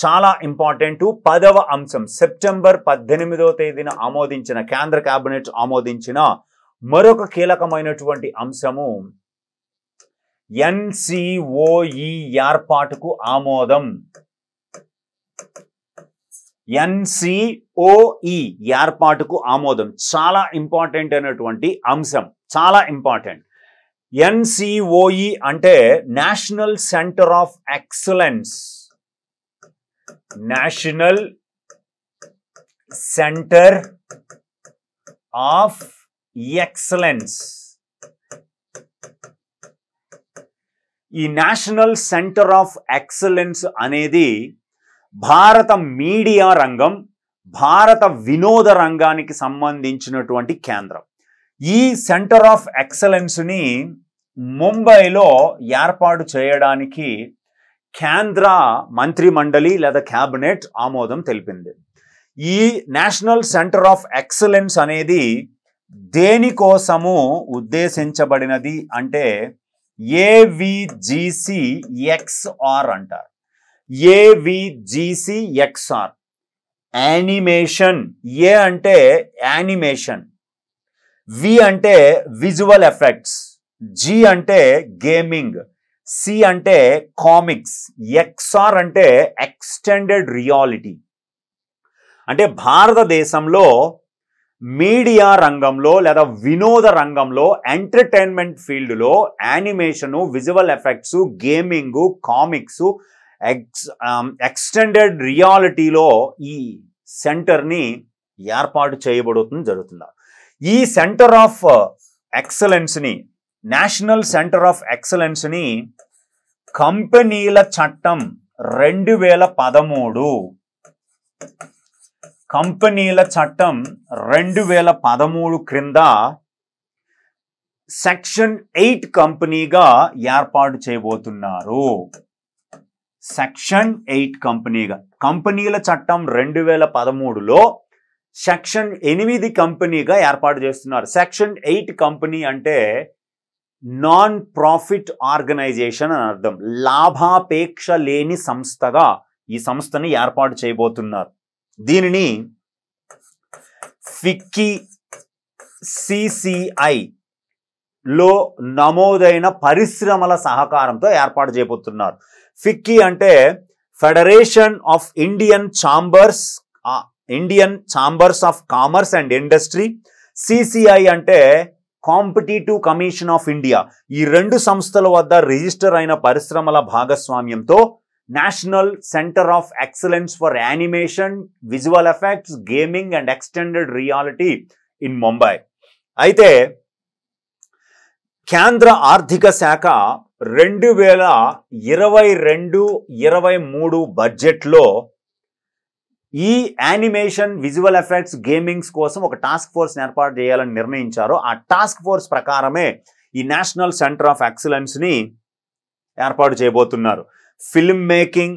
చాలా ఇంపార్టెంట్ 10వ అంశం సెప్టెంబర్ 18వ తేదీన ఆమోదించిన కేంద్ర కేబినెట్ ఆమోదించిన మరొక కీలకమైనటువంటి అంశము ఎన్సిఓఈ ఏర్పాటుకు ఆమోదం. ఎన్సిఓఈ ఏర్పాటుకు ఆమోదం చాలా ఇంపార్టెంట్ అయినటువంటి అంశం, చాలా ఇంపార్టెంట్. ఎన్సిఓఈ అంటే national centre of excellence. National centre of excellence. ఈ నేషనల్ సెంటర్ ఆఫ్ ఎక్సలెన్స్ అనేది భారత మీడియా రంగం, భారత వినోద రంగానికి సంబంధించినటువంటి కేంద్రం. ఈ సెంటర్ ఆఫ్ ఎక్సలెన్స్ని ముంబైలో ఏర్పాటు చేయడానికి కేంద్ర మంత్రి మండలి లేదా క్యాబినెట్ ఆమోదం తెలిపింది. ఈ నేషనల్ సెంటర్ ఆఫ్ ఎక్సలెన్స్ అనేది దేనికోసము ఉద్దేశించబడినది అంటే ఏవిజిసిఎక్స్ఆర్ అంటారు. ఏవిజిసిఎక్స్ఆర్ యానిమేషన్. ఏ అంటే యానిమేషన్, వి అంటే విజువల్ ఎఫెక్ట్స్, జి అంటే గేమింగ్, సి అంటే కామిక్స్, ఎక్స్ఆర్ అంటే ఎక్స్టెండెడ్ రియాలిటీ. అంటే భారతదేశంలో మీడియా రంగంలో లేదా వినోద రంగంలో ఎంటర్టైన్మెంట్ ఫీల్డ్లో animation, visual effects, gaming, comics, extended రియాలిటీలో ఈ సెంటర్ని ఏర్పాటు జరుగుతుంది. ఈ సెంటర్ ఆఫ్ ఎక్సలెన్స్ని, నేషనల్ సెంటర్ ఆఫ్ ఎక్సలెన్స్ని కంపెనీల చట్టం 2013 కంపెనీల చట్టం 2013 క్రింద సెక్షన్ 8 కంపెనీగా ఏర్పాటు చేయబోతున్నారు. సెక్షన్ 8 కంపెనీగా. కంపెనీల చట్టం 2013లో సెక్షన్ 8 కంపెనీగా ఏర్పాటు చేస్తున్నారు. సెక్షన్ 8 కంపెనీ అంటే నాన్ ప్రాఫిట్ ఆర్గనైజేషన్ అని అర్థం. లాభాపేక్ష లేని సంస్థగా ఈ సంస్థని ఏర్పాటు చేయబోతున్నారు. దీనిని ఫిక్కీ సిసిఐ లో నమోదైన పరిశ్రమల సహకారంతో ఏర్పాటు చేయబోతున్నారు. ఫిక్కీ అంటే federation of Indian chambers of commerce and industry. CCI అంటే కాంపిటిటివ్ కమిషన్ ఆఫ్ ఇండియా. ఈ రెండు సంస్థల వద్ద రిజిస్టర్ అయిన పరిశ్రమల భాగస్వామ్యంతో national centre of excellence for animation, visual effects, gaming and extended reality in Mumbai. అయితే కేంద్ర ఆర్థిక శాఖ 2022-23 బడ్జెట్లో ఈ యానిమేషన్, విజువల్ ఎఫెక్ట్స్, గేమింగ్స్ కోసం ఒక టాస్క్ ఫోర్స్ ఏర్పాటు చేయాలని నిర్ణయించారు. ఆ టాస్క్ ఫోర్స్ ప్రకారమే ఈ నేషనల్ సెంటర్ ఆఫ్ ఎక్సలెన్స్ని ఏర్పాటు చేయబోతున్నారు. Film making,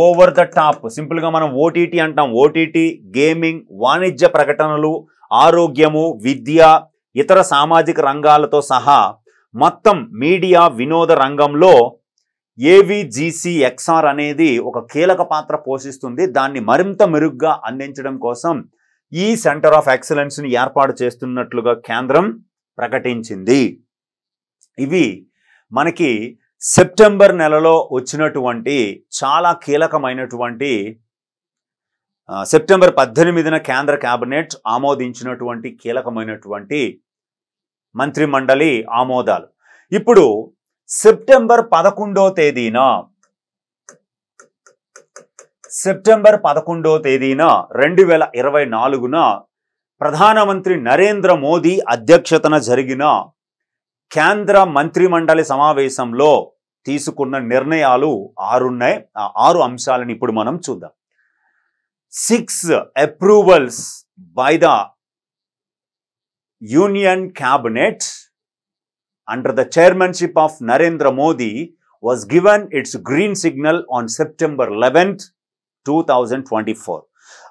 over the top, సింపుల్గా మనం ఓటీటీ అంటాం, ఓటీటీ, గేమింగ్, వాణిజ్య ప్రకటనలు, ఆరోగ్యము, విద్య, ఇతర సామాజిక రంగాలతో సహా మొత్తం మీడియా వినోద రంగంలో ఏవిజిసిఎక్స్ఆర్ అనేది ఒక కీలక పాత్ర పోషిస్తుంది. దాన్ని మరింత మెరుగ్గా అందించడం కోసం ఈ సెంటర్ ఆఫ్ ఎక్సలెన్స్ని ఏర్పాటు చేస్తున్నట్లుగా కేంద్రం ప్రకటించింది. ఇవి మనకి సెప్టెంబర్ నెలలో వచ్చినటువంటి చాలా కీలకమైనటువంటి, సెప్టెంబర్ 18న కేంద్ర కేబినెట్ ఆమోదించినటువంటి కీలకమైనటువంటి మంత్రి మండలి ఆమోదాలు. ఇప్పుడు సెప్టెంబర్ 11వ తేదీన 2024న ప్రధానమంత్రి నరేంద్ర మోదీ అధ్యక్షతన జరిగిన కేంద్ర మంత్రి మండలి సమావేశంలో తీసుకున్న నిర్ణయాలు 6 ఉన్నాయి. ఆ 6 అంశాలను ఇప్పుడు మనం చూద్దాం. 6 approvals by the union cabinet under the chairmanship of Narendra Modi was given its green signal on September 11th, 2024.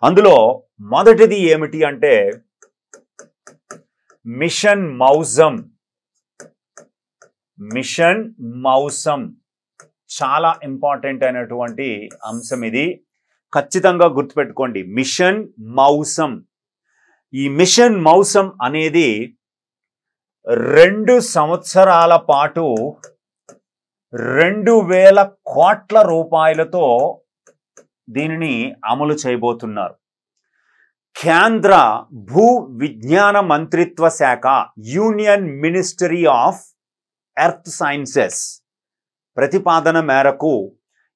అందులో మొదటిది ఏమిటి అంటే మిషన్ మౌజం. చాలా ఇంపార్టెంట్ అయినటువంటి అంశం ఇది, ఖచ్చితంగా గుర్తుపెట్టుకోండి. మిషన్ మౌసం. ఈ మిషన్ మౌసం అనేది 2 సంవత్సరాల పాటు 2000 కోట్ల రూపాయలతో దీనిని అమలు చేయబోతున్నారు. కేంద్ర భూ విజ్ఞాన మంత్రిత్వ శాఖ, union ministry of earth sciences ప్రతిపాదన మేరకు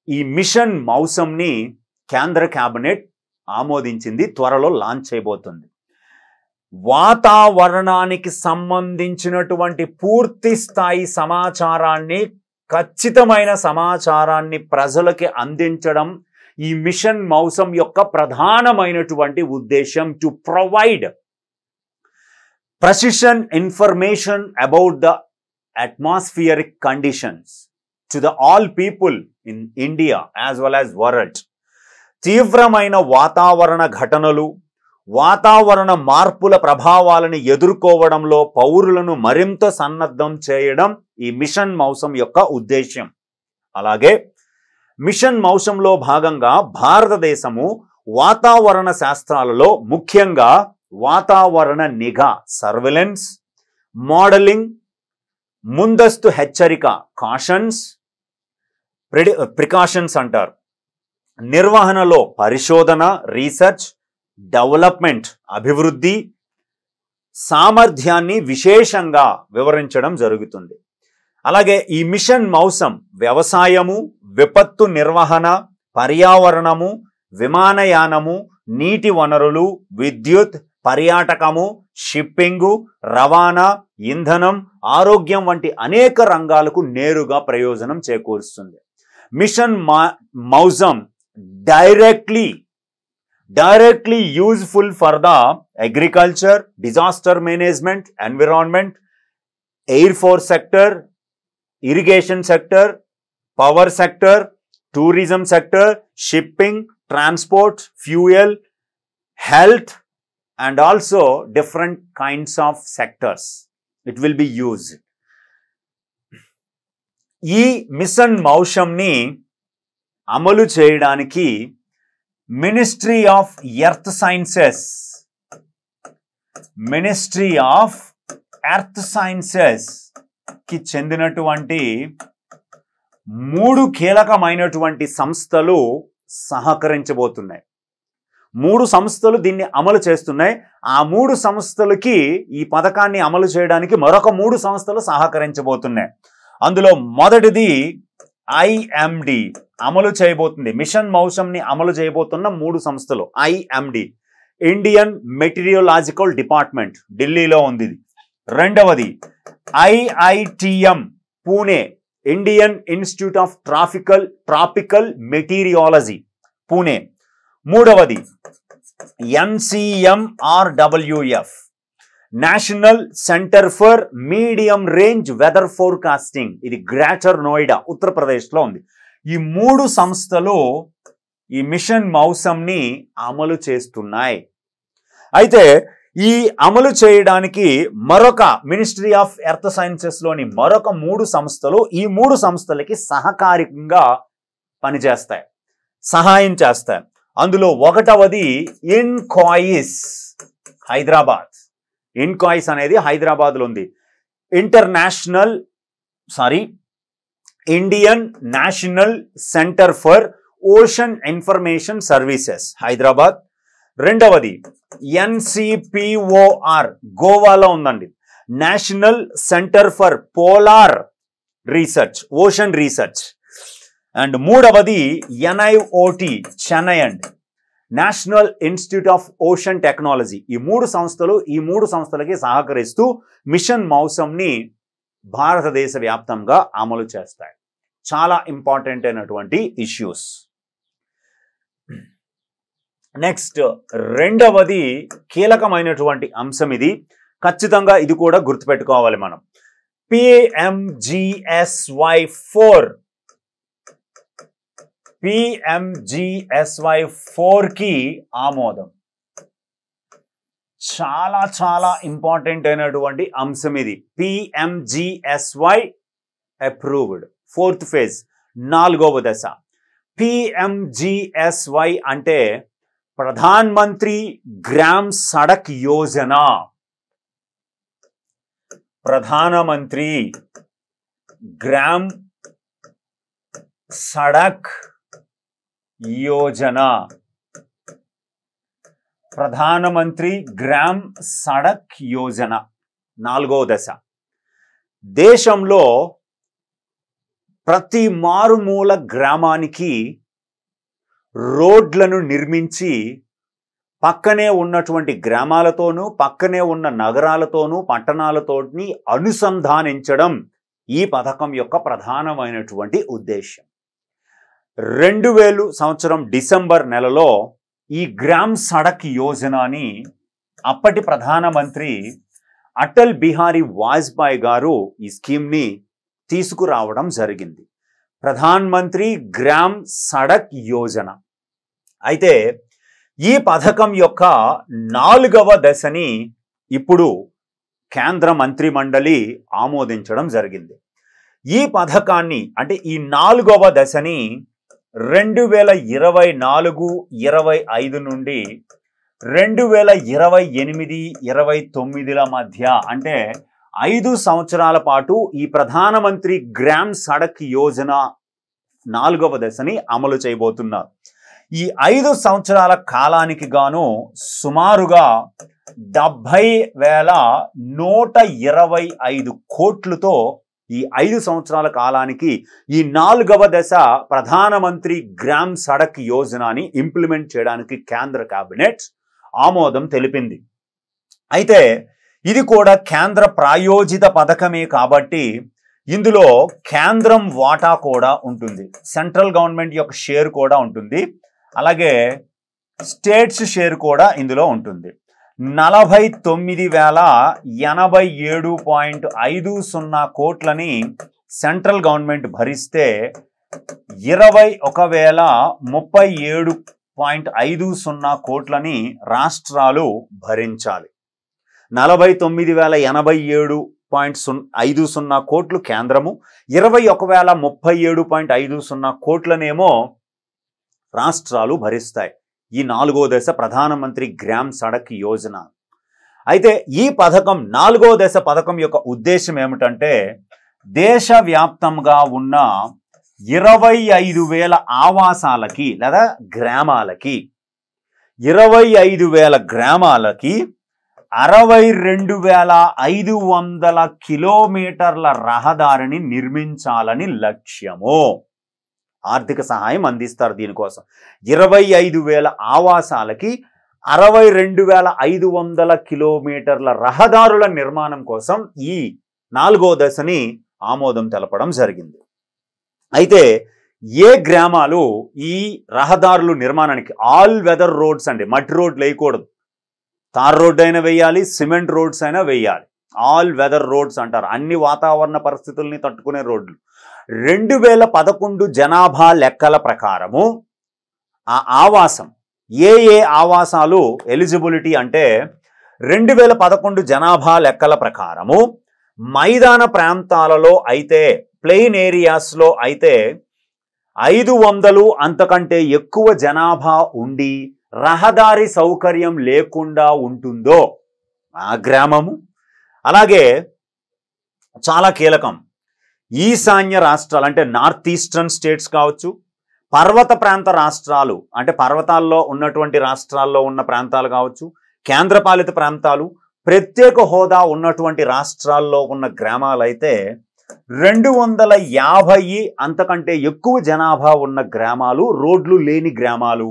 ఈ మిషన్ మౌసంని కేంద్ర కేబినెట్ ఆమోదించింది. త్వరలో లాంచ్ చేయబోతుంది. వాతావరణానికి సంబంధించినటువంటి పూర్తి స్థాయి సమాచారాన్ని, ఖచ్చితమైన సమాచారాన్ని ప్రజలకి అందించడం ఈ మిషన్ మౌసం యొక్క ప్రధానమైనటువంటి ఉద్దేశం. To provide precision information about the atmospheric conditions to the all people in India as well as world. తీవ్రమైన వాతావరణ ఘటనలు, వాతావరణ మార్పుల ప్రభావాలను ఎదుర్కోవడంలో పౌరులను మరింత సన్నద్ధం చేయడం ఈ మిషన్ మౌసం యొక్క ఉద్దేశ్యం. అలాగే మిషన్ మౌసంలో భాగంగా భారతదేశము వాతావరణ శాస్త్రాలలో ముఖ్యంగా వాతావరణ నిఘా, సర్వేలెన్స్, మోడలింగ్, ముందస్తు హెచ్చరిక, ప్రికాషన్స్ అంటారు, నిర్వహణలో పరిశోధన, రీసెర్చ్, డెవలప్మెంట్, అభివృద్ధి, సామర్థ్యాన్ని విశేషంగా వివరించడం జరుగుతుంది. అలాగే ఈ మిషన్ మౌసం వ్యవసాయము, విపత్తు నిర్వహణ, పర్యావరణము, విమానయానము, నీటి వనరులు, విద్యుత్, పర్యాటకము, షిప్పింగు, రవాణా, ఇంధనం, ఆరోగ్యం వంటి అనేక రంగాలకు నేరుగా ప్రయోజనం చేకూరుస్తుంది. Mission Mausam directly useful for the agriculture, disaster management, environment, air force sector, irrigation sector, power sector, tourism sector, shipping, transport, fuel, health, and also different kinds of sectors. It will be used. ఈ machine మౌసంని అమలు చేయడానికి ministry of earth sciences కి చెందినటువంటి 3 కీలకమైనటువంటి సంస్థలు సహకరించబోతున్నాయి. 3 సంస్థలు దీన్ని అమలు చేస్తున్నాయి. ఆ 3 సంస్థలకి ఈ పథకాన్ని అమలు చేయడానికి మరొక 3 సంస్థలు సహకరించబోతున్నాయి. అందులో మొదటిది IMD అమలు చేయబోతుంది. మిషన్ మౌసంని అమలు చేయబోతున్న 3 సంస్థలు. IMD, ఇండియన్ మెటీరియోలాజికల్ డిపార్ట్మెంట్, ఢిల్లీలో ఉంది. రెండవది IITM Pune, Indian Institute of Tropical Meteorology, Pune. మూడవది NCMRWF, National Centre for Medium Range Weather Forecasting, ఇది గ్రేటర్ నోయిడా, ఉత్తరప్రదేశ్లో ఉంది. ఈ 3 సంస్థలు ఈ మిషన్ మౌసంని అమలు చేస్తున్నాయి. అయితే ఈ అమలు చేయడానికి మరొక మినిస్ట్రీ ఆఫ్ ఎర్త్ సైన్సెస్లోని మరొక 3 సంస్థలు ఈ 3 సంస్థలకి సహకారికంగా పనిచేస్తాయి, సహాయం చేస్తాయి. అందులో ఒకటవది ఇన్కాయిస్, హైదరాబాద్. ఇన్కాయిస్ అనేది హైదరాబాద్లో ఉంది. Indian national Centre for ocean information services, Hyderabad. రెండవది NCPOR, గోవాలో ఉందండి, national Centre for polar research, ocean research. And మూడవది NIOT, చెన్నై అండి, national institute of ocean technology. ఈ 3 సంస్థలకి సహకరిస్తూ మిషన్ మౌసంని భారతదేశ వ్యాప్తంగా అమలు చేస్తాయి. చాలా ఇంపార్టెంట్ అయినటువంటి ఇష్యూస్. నెక్స్ట్ రెండవది కీలకమైనటువంటి అంశం ఇది, ఖచ్చితంగా ఇది కూడా గుర్తుపెట్టుకోవాలి మనం. PMGSY4 కి ఆమోదం. చాలా చాలా ఇంపార్టెంట్ అయినటువంటి అంశం ఇది. PMGSY అప్రూవ్డ్, 4th phase నాలుగవ దశ. PMGSY అంటే ప్రధాన్ మంత్రి గ్రామ్ సడక్ యోజన. ప్రధానమంత్రి గ్రామ్ సడక్ యోజన. ప్రధానమంత్రి గ్రామ్ సడక్ యోజన నాలుగవ దశ. దేశంలో ప్రతి మారుమూల గ్రామానికి రోడ్లను నిర్మించి పక్కనే ఉన్నటువంటి గ్రామాలతోనూ పక్కనే ఉన్న నగరాలతోనూ పట్టణాలతోని అనుసంధానించడం ఈ పథకం యొక్క ప్రధానమైనటువంటి ఉద్దేశం. 2000 సంవత్సరం డిసెంబర్ నెలలో ఈ గ్రామ్ సడక్ యోజనని అప్పటి ప్రధానమంత్రి అటల్ బిహారీ వాజ్పేయి గారు ఈ స్కీమ్ని తీసుకురావడం జరిగింది. ప్రధాన్ మంత్రి గ్రామ్ సడక్ యోజన. అయితే ఈ పథకం యొక్క 4వ దశని ఇప్పుడు కేంద్ర మంత్రి మండలి ఆమోదించడం జరిగింది. ఈ పథకాన్ని అంటే ఈ 4వ దశని 2024-25 నుండి 2028-29ల మధ్య అంటే 5 సంవత్సరాల పాటు ఈ ప్రధానమంత్రి గ్రామ్ సడక్ యోజన 4వ దశని అమలు చేయబోతున్నారు. ఈ 5 సంవత్సరాల కాలానికి గాను సుమారుగా 70,125 కోట్లతో ఈ 5 సంవత్సరాల కాలానికి ఈ 4వ దశ ప్రధానమంత్రి గ్రామ్ సడక్ యోజనని ఇంప్లిమెంట్ చేయడానికి కేంద్ర కేబినెట్ ఆమోదం తెలిపింది. అయితే ఇది కూడా కేంద్ర ప్రాయోజిత పథకమే కాబట్టి ఇందులో కేంద్రం వాటా కూడా ఉంటుంది, సెంట్రల్ గవర్నమెంట్ యొక్క షేర్ కూడా ఉంటుంది, అలాగే స్టేట్స్ షేర్ కూడా ఇందులో ఉంటుంది. 49,087.50 కోట్లని సెంట్రల్ గవర్నమెంట్ భరిస్తే 21,037.50 కోట్లని రాష్ట్రాలు భరించాలి. 49,087.50 కోట్లు కేంద్రము, 21,037.50 కోట్లనేమో రాష్ట్రాలు భరిస్తాయి ఈ 4వ దశ ప్రధానమంత్రి గ్రామ్ సడక్ యోజన. అయితే ఈ పథకం 4వ దశ పథకం యొక్క ఉద్దేశం ఏమిటంటే దేశవ్యాప్తంగా ఉన్న 25,000 ఆవాసాలకి లేదా గ్రామాలకి 25,000 గ్రామాలకి 62,500 కిలోమీటర్ల రహదారిని నిర్మించాలని లక్ష్యము. ఆర్థిక సహాయం అందిస్తారు దీనికోసం. 25,000 ఆవాసాలకి 62,500 కిలోమీటర్ల రహదారుల నిర్మాణం కోసం ఈ 4వ దశని ఆమోదం తెలపడం జరిగింది. అయితే ఏ గ్రామాలు ఈ రహదారులు నిర్మాణానికి ఆల్ వెదర్ రోడ్స్ అండి, మట్టి రోడ్లు వేయకూడదు, తార్ రోడ్ అయినా వేయాలి, సిమెంట్ రోడ్స్ అయినా వేయాలి. ఆల్ వెదర్ రోడ్స్ అంటారు, అన్ని వాతావరణ పరిస్థితుల్ని తట్టుకునే రోడ్లు. 2011 జనాభా లెక్కల ప్రకారము ఆ ఆవాసం ఏ ఆవాసాలు ఎలిజిబిలిటీ అంటే 2011 జనాభా లెక్కల ప్రకారము మైదాన ప్రాంతాలలో అయితే, ప్లెయిన్ ఏరియాస్లో అయితే 500 అంతకంటే ఎక్కువ జనాభా ఉండి రహదారి సౌకర్యం లేకుండా ఉంటుందో ఆ గ్రామము. అలాగే చాలా కీలకం, ఈశాన్య రాష్ట్రాలు అంటే నార్త్ ఈస్టర్న్ స్టేట్స్ కావచ్చు, పర్వత ప్రాంత రాష్ట్రాలు అంటే పర్వతాల్లో ఉన్నటువంటి రాష్ట్రాల్లో ఉన్న ప్రాంతాలు కావచ్చు, కేంద్రపాలిత ప్రాంతాలు, ప్రత్యేక హోదా ఉన్నటువంటి రాష్ట్రాల్లో ఉన్న గ్రామాలైతే 250 అంతకంటే ఎక్కువ జనాభా ఉన్న గ్రామాలు, రోడ్లు లేని గ్రామాలు.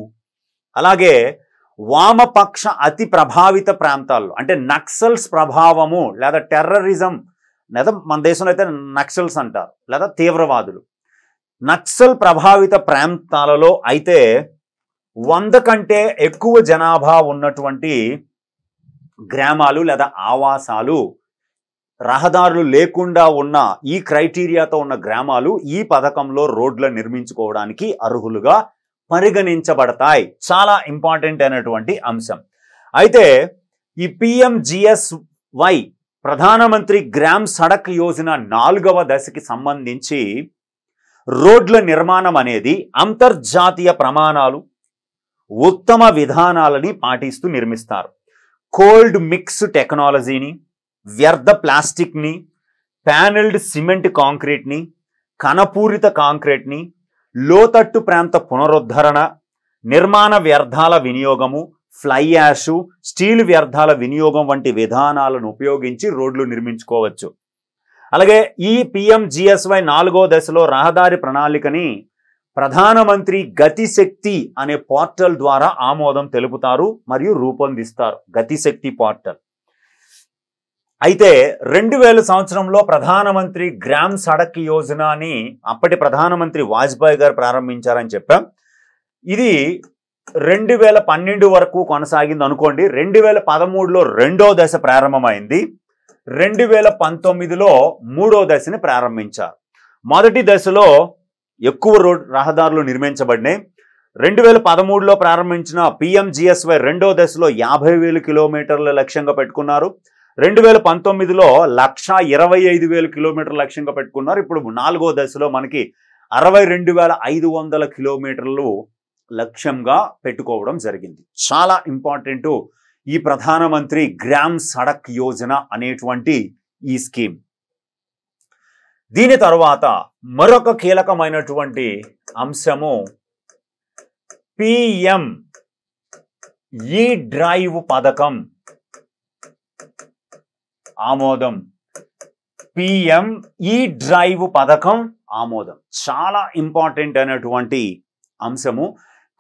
అలాగే వామపక్ష అతి ప్రభావిత ప్రాంతాల్లో అంటే నక్సల్స్ ప్రభావము లేదా టెర్రరిజం లేదా మన దేశంలో అయితే నక్సల్స్ అంటారు లేదా తీవ్రవాదులు, నక్సల్ ప్రభావిత ప్రాంతాలలో అయితే 100 కంటే ఎక్కువ జనాభా ఉన్నటువంటి గ్రామాలు లేదా ఆవాసాలు, రహదారులు లేకుండా ఉన్న ఈ క్రైటీరియాతో ఉన్న గ్రామాలు ఈ పథకంలో రోడ్లు నిర్మించుకోవడానికి అర్హులుగా పరిగణించబడతాయి. చాలా ఇంపార్టెంట్ అయినటువంటి అంశం. అయితే ఈ PMGSY ప్రధానమంత్రి గ్రామ్ సడక్ యోజన 4వ దశకి సంబంధించి రోడ్ల నిర్మాణం అనేది అంతర్జాతీయ ప్రమాణాలు, ఉత్తమ విధానాలని పాటిస్తూ నిర్మిస్తారు. కోల్డ్ మిక్స్ టెక్నాలజీని, వ్యర్థ ప్లాస్టిక్ని, ప్యానెల్డ్ సిమెంట్ కాంక్రీట్ని, కణపూరిత కాంక్రీట్ని, లోతట్టు ప్రాంత పునరుద్ధరణ, నిర్మాణ వ్యర్థాల వినియోగము, ఫ్లై యాష్, స్టీల్ వ్యర్థాల వినియోగం వంటి విధానాలను ఉపయోగించి రోడ్లు నిర్మించుకోవచ్చు. అలాగే ఈ PMGSY 4వ దశలో రహదారి ప్రణాళికని ప్రధానమంత్రి గతిశక్తి అనే పోర్టల్ ద్వారా ఆమోదం తెలుపుతారు మరియు రూపొందిస్తారు. గతిశక్తి పోర్టల్. అయితే 2000 సంవత్సరంలో ప్రధానమంత్రి గ్రామ్ సడక్ యోజనని అప్పటి ప్రధానమంత్రి వాజ్పేయి గారు ప్రారంభించారని చెప్పాం. ఇది 2012 వరకు కొనసాగింది అనుకోండి. 2013లో 2వ దశ ప్రారంభమైంది. 2019లో 3వ దశని ప్రారంభించారు. మొదటి దశలో ఎక్కువ రహదారులు నిర్మించబడినాయి. 2013లో ప్రారంభించిన PMGSY 2వ దశలో 50,000 కిలోమీటర్ల లక్ష్యంగా పెట్టుకున్నారు. 2019లో 1,25,000 కిలోమీటర్ల లక్ష్యంగా పెట్టుకున్నారు. ఇప్పుడు 4వ దశలో మనకి 62,500 కిలోమీటర్లు లక్ష్యంగా పెట్టుకోవడం జరిగింది. చాలా ఇంపార్టెంట్ ఈ ప్రధానమంత్రి గ్రామ్ సడక్ యోజన అనేటువంటి ఈ స్కీమ్. దీని తర్వాత మరొక కీలకమైనటువంటి అంశము PM E-డ్రైవ్ పథకం ఆమోదం. PM E-డ్రైవ్ పథకం ఆమోదం చాలా ఇంపార్టెంట్ అయినటువంటి అంశము.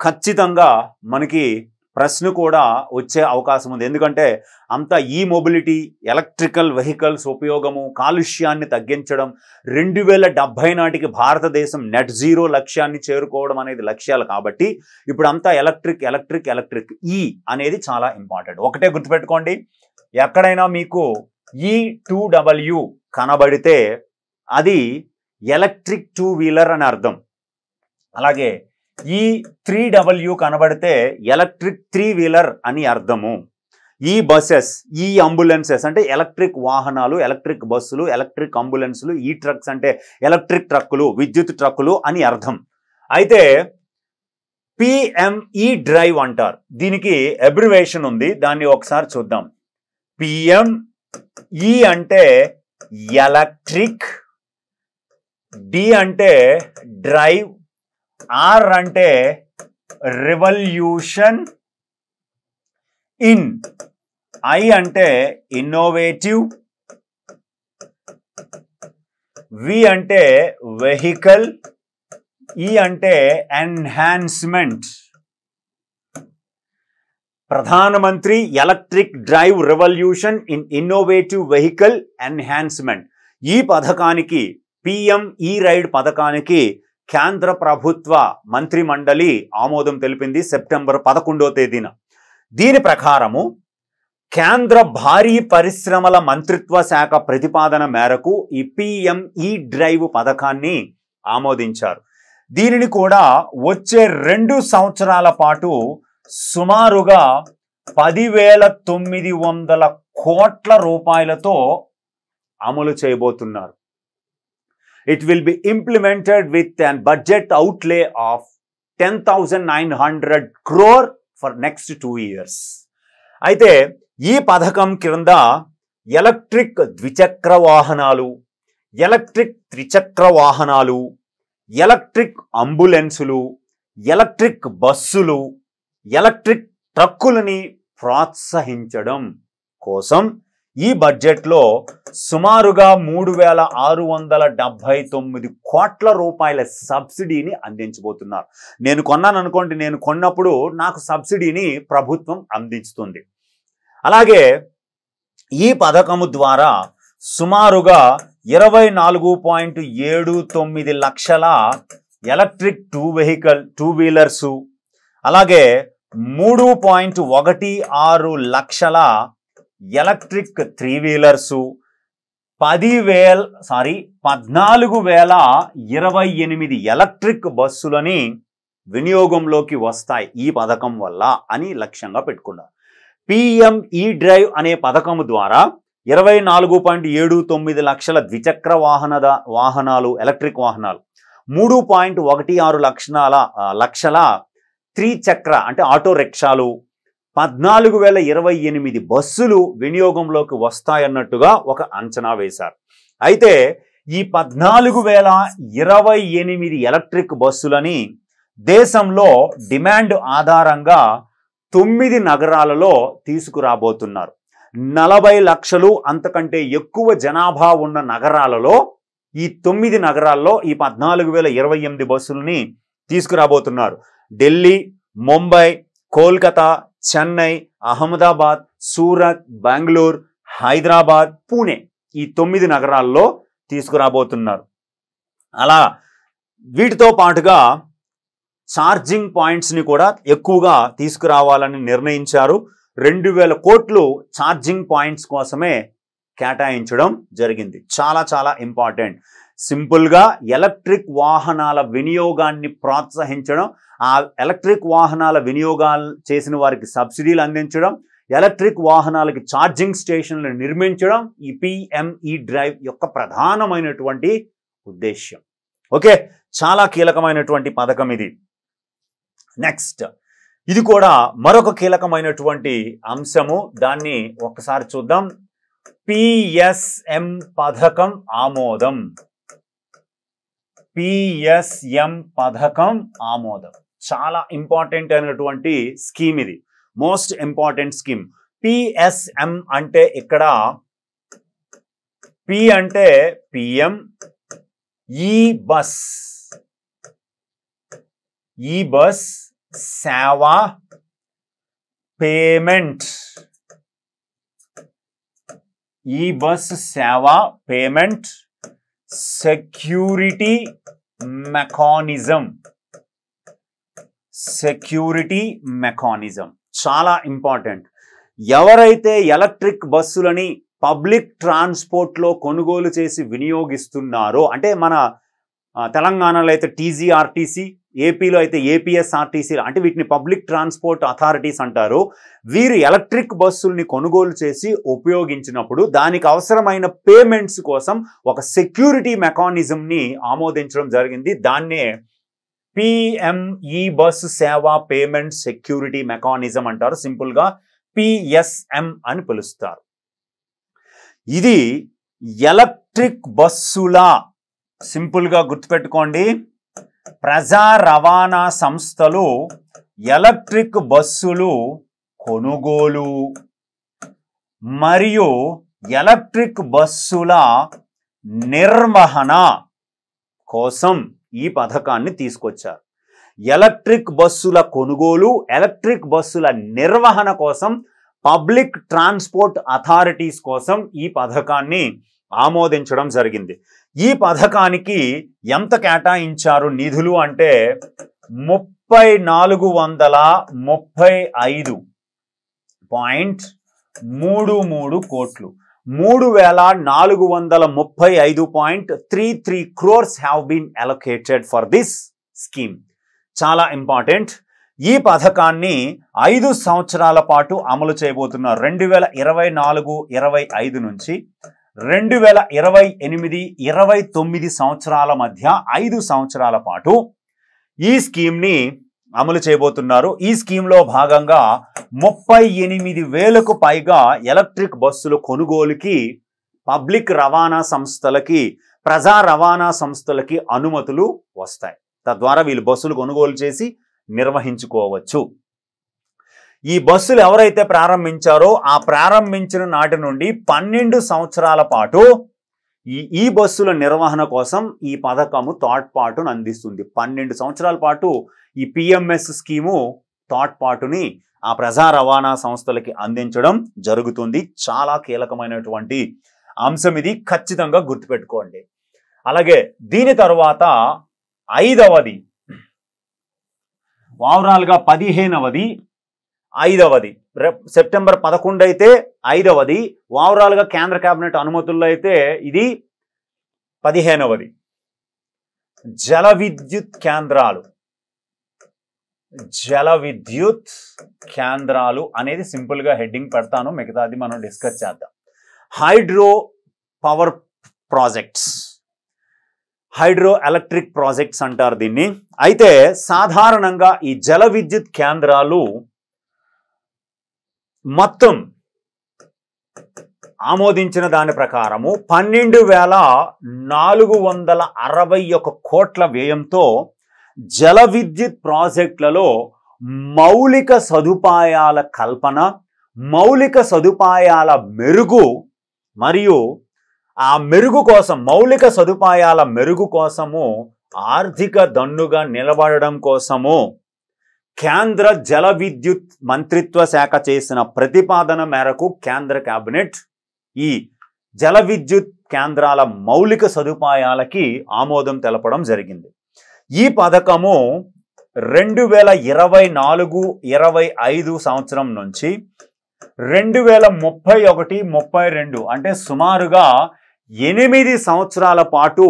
ఖచ్చితంగా మనకి ప్రశ్న కూడా వచ్చే అవకాశం ఉంది. ఎందుకంటే అంత ఈ మొబిలిటీ, ఎలక్ట్రికల్ వెహికల్స్ ఉపయోగము, కాలుష్యాన్ని తగ్గించడం, 2070 నాటికి భారతదేశం నెట్ జీరో లక్ష్యాన్ని చేరుకోవడం అనేది లక్ష్యాలు. కాబట్టి ఇప్పుడు అంతా ఎలక్ట్రిక్ ఎలక్ట్రిక్ ఎలక్ట్రిక్. ఈ అనేది చాలా ఇంపార్టెంట్. ఒకటే గుర్తుపెట్టుకోండి, ఎక్కడైనా మీకు E2W కనబడితే అది ఎలక్ట్రిక్ 2 వీలర్ అని అర్థం. అలాగే E3W కనబడితే ఎలక్ట్రిక్ 3 వీలర్ అని అర్థము. ఈ బస్సెస్, ఈ అంబులెన్సెస్ అంటే ఎలక్ట్రిక్ వాహనాలు, ఎలక్ట్రిక్ బస్సులు, ఎలక్ట్రిక్ అంబులెన్సులు, ఈ ట్రక్స్ అంటే ఎలక్ట్రిక్ ట్రక్కులు, విద్యుత్ ట్రక్కులు అని అర్థం. అయితే PM E-డ్రైవ్ అంటారు. దీనికి అబ్రివేషన్ ఉంది, దాన్ని ఒకసారి చూద్దాం. PM E అంటే ఎలక్ట్రిక్, D అంటే డ్రైవ్, R అంటే రివల్యూషన్, ఇన్, I అంటే ఇన్నోవేటివ్, V అంటే వెహికల్, E అంటే ఎన్హాన్స్మెంట్. ప్రధానమంత్రి electric drive revolution in innovative vehicle enhancement. ఈ పథకానికి, PM E-రైడ్ పథకానికి కేంద్ర ప్రభుత్వ మంత్రి మండలి ఆమోదం తెలిపింది సెప్టెంబర్ 11వ తేదీన. దీని ప్రకారము కేంద్ర భారీ పరిశ్రమల మంత్రిత్వ శాఖ ప్రతిపాదన మేరకు ఈ PM E-డ్రైవ్ పథకాన్ని ఆమోదించారు. దీనిని కూడా వచ్చే 2 సంవత్సరాల పాటు సుమారుగా 10,900 కోట్ల రూపాయలతో అమలు చేయబోతున్నారు. It will be implemented with an budget outlay of 10,900 crore for next 2 years. అయితే ఈ పథకం క్రింద ఎలక్ట్రిక్ ద్విచక్ర వాహనాలు, ఎలక్ట్రిక్ త్రిచక్ర వాహనాలు, ఎలక్ట్రిక్ అంబులెన్సులు, ఎలక్ట్రిక్ బస్సులు, ఎలక్ట్రిక్ ట్రక్కులని ప్రోత్సహించడం కోసం ఈ బడ్జెట్లో సుమారుగా 3,679 కోట్ల రూపాయల సబ్సిడీని అందించబోతున్నారు. నేను కొన్నాను అనుకోండి, నేను కొన్నప్పుడు నాకు సబ్సిడీని ప్రభుత్వం అందిస్తుంది. అలాగే ఈ పథకము ద్వారా సుమారుగా 24.79 లక్షల ఎలక్ట్రిక్ 2 వీలర్సు, అలాగే 3.16 లక్షల ఎలక్ట్రిక్ 3 వీలర్సు, 14,028 ఎలక్ట్రిక్ బస్సులని వినియోగంలోకి వస్తాయి ఈ పథకం వల్ల అని లక్ష్యంగా పెట్టుకున్నారు. PM E-డ్రైవ్ అనే పథకము ద్వారా 24.79 లక్షల ద్విచక్ర వాహనాలు, ఎలక్ట్రిక్ వాహనాలు, 3.16 లక్షల త్రిచక్ర అంటే ఆటో రిక్షాలు, 14,028 బస్సులు వినియోగంలోకి వస్తాయన్నట్టుగా ఒక అంచనా వేశారు. అయితే ఈ 14,028 ఎలక్ట్రిక్ బస్సులని దేశంలో డిమాండ్ ఆధారంగా 9 నగరాలలో తీసుకురాబోతున్నారు. 40 లక్షలు అంతకంటే ఎక్కువ జనాభా ఉన్న నగరాలలో ఈ 9 నగరాల్లో ఈ 14,028 బస్సులని తీసుకురాబోతున్నారు. ఢిల్లీ, ముంబై, కోల్కతా, చెన్నై, అహ్మదాబాద్, సూరత్, బెంగళూరు, హైదరాబాద్, పూణే ఈ 9 నగరాల్లో తీసుకురాబోతున్నారు. అలా వీటితో పాటుగా ఛార్జింగ్ పాయింట్స్ని కూడా ఎక్కువగా తీసుకురావాలని నిర్ణయించారు. 2,000 కోట్లు ఛార్జింగ్ పాయింట్స్ కోసమే కేటాయించడం జరిగింది. చాలా చాలా ఇంపార్టెంట్. సింపుల్గా ఎలక్ట్రిక్ వాహనాల వినియోగాన్ని ప్రోత్సహించడం, ఆ ఎలక్ట్రిక్ వాహనాల వినియోగాలు చేసిన వారికి సబ్సిడీలు అందించడం, ఎలక్ట్రిక్ వాహనాలకి ఛార్జింగ్ స్టేషన్లు నిర్మించడం ఈ పిఎంఈ డ్రైవ్ యొక్క ప్రధానమైనటువంటి ఉద్దేశ్యం. ఓకే, చాలా కీలకమైనటువంటి పథకం ఇది. నెక్స్ట్, ఇది కూడా మరొక కీలకమైనటువంటి అంశము. దాన్ని ఒకసారి చూద్దాం. పిఎస్ఎం పథకం ఆమోదం. పిఎస్ఎం పథకం ఆమోదం చాలా ఇంపార్టెంట్ అయినటువంటి స్కీమ్ ఇది. Most important scheme. పిఎస్ఎం అంటే ఇక్కడ పి అంటే పిఎం, ఈ బస్, ఈ బస్ సేవా పేమెంట్, ఈ బస్ సేవా payment security mechanism. Security mechanism చాలా ఇంపార్టెంట్. ఎవరైతే ఎలక్ట్రిక్ బస్సులని పబ్లిక్ ట్రాన్స్పోర్ట్లో కొనుగోలు చేసి వినియోగిస్తున్నారో, అంటే మన తెలంగాణలో అయితే టీజీఆర్టీసీ, ఏపీలో అయితే ఏపీఎస్ఆర్టీసీ, అంటే వీటిని పబ్లిక్ ట్రాన్స్పోర్ట్ అథారిటీస్ అంటారు. వీరు ఎలక్ట్రిక్ బస్సుల్ని కొనుగోలు చేసి ఉపయోగించినప్పుడు దానికి అవసరమైన పేమెంట్స్ కోసం ఒక సెక్యూరిటీ మెకానిజంని ఆమోదించడం జరిగింది. దాన్నే పిఎంఈ బస్ సేవా పేమెంట్ సెక్యూరిటీ మెకానిజం అంటారు. సింపుల్గా పిఎస్ఎం అని పిలుస్తారు. ఇది ఎలక్ట్రిక్ బస్సుల, సింపుల్గా గుర్తుపెట్టుకోండి, ప్రజా రవాణా సంస్థలు ఎలక్ట్రిక్ బస్సులు కొనుగోలు మరియు ఎలక్ట్రిక్ బస్సుల నిర్వహణ కోసం ఈ పథకాన్ని తీసుకొచ్చారు. ఎలక్ట్రిక్ బస్సుల కొనుగోలు, ఎలక్ట్రిక్ బస్సుల నిర్వహణ కోసం పబ్లిక్ ట్రాన్స్పోర్ట్ అథారిటీస్ కోసం ఈ పథకాన్ని ఆమోదించడం జరిగింది. ఈ పథకానికి ఎంత కేటాయించారు నిధులు అంటే 3,435.33 కోట్లు. 3,435.33 crores have been allocated for this scheme. చాలా ఇంపార్టెంట్. ఈ పథకాన్ని 5 సంవత్సరాల పాటు అమలు చేయబోతున్నారు. 2024-25 నుంచి 2028-29 సంవత్సరాల మధ్య 5 సంవత్సరాల పాటు ఈ స్కీమ్ని అమలు చేయబోతున్నారు. ఈ స్కీమ్లో భాగంగా 38,000కు పైగా ఎలక్ట్రిక్ బస్సుల కొనుగోలుకి పబ్లిక్ రవాణా సంస్థలకి, ప్రజా రవాణా సంస్థలకి అనుమతులు వస్తాయి. తద్వారా వీళ్ళు బస్సులు కొనుగోలు చేసి నిర్వహించుకోవచ్చు. ఈ బస్సులు ఎవరైతే ప్రారంభించారో ఆ ప్రారంభించిన నాటి నుండి 12 సంవత్సరాల పాటు ఈ బస్సుల నిర్వహణ కోసం ఈ పథకము తోడ్పాటును అందిస్తుంది. 12 సంవత్సరాల పాటు ఈ పిఎంఎస్ స్కీము తోడ్పాటుని ఆ ప్రజా రవాణా సంస్థలకి అందించడం జరుగుతుంది. చాలా కీలకమైనటువంటి అంశం ఇది, ఖచ్చితంగా గుర్తుపెట్టుకోండి. అలాగే దీని తర్వాత 5వది, ఓవరాల్గా 15వది, 5వది సెప్టెంబర్ 11 అయితే 5వది, ఓవరాల్గా కేంద్ర కేబినెట్ అనుమతుల్లో అయితే ఇది 15వది. జల విద్యుత్ కేంద్రాలు. జల విద్యుత్ కేంద్రాలు అనేది సింపుల్గా హెడ్డింగ్ పెడతాను, మిగతాది మనం డిస్కస్ చేద్దాం. Hydro power projects. Hydro electric projects అంటారు దీన్ని. అయితే సాధారణంగా ఈ జల విద్యుత్ కేంద్రాలు మొత్తం ఆమోదించిన దాని ప్రకారము 12,461 కోట్ల వ్యయంతో జల విద్యుత్ ప్రాజెక్టులలో మౌలిక సదుపాయాల కల్పన, మౌలిక సదుపాయాల మెరుగు మరియు ఆ మెరుగు కోసం, మౌలిక సదుపాయాల మెరుగు కోసము ఆర్థిక దన్నుగా నిలబడడం కోసము కేంద్ర జల విద్యుత్ మంత్రిత్వ శాఖ చేసిన ప్రతిపాదన మేరకు కేంద్ర కేబినెట్ ఈ జల విద్యుత్ కేంద్రాల మౌలిక సదుపాయాలకి ఆమోదం తెలపడం జరిగింది. ఈ పథకము 2024-25 సంవత్సరం నుంచి 2031-32 అంటే సుమారుగా 8 సంవత్సరాల పాటు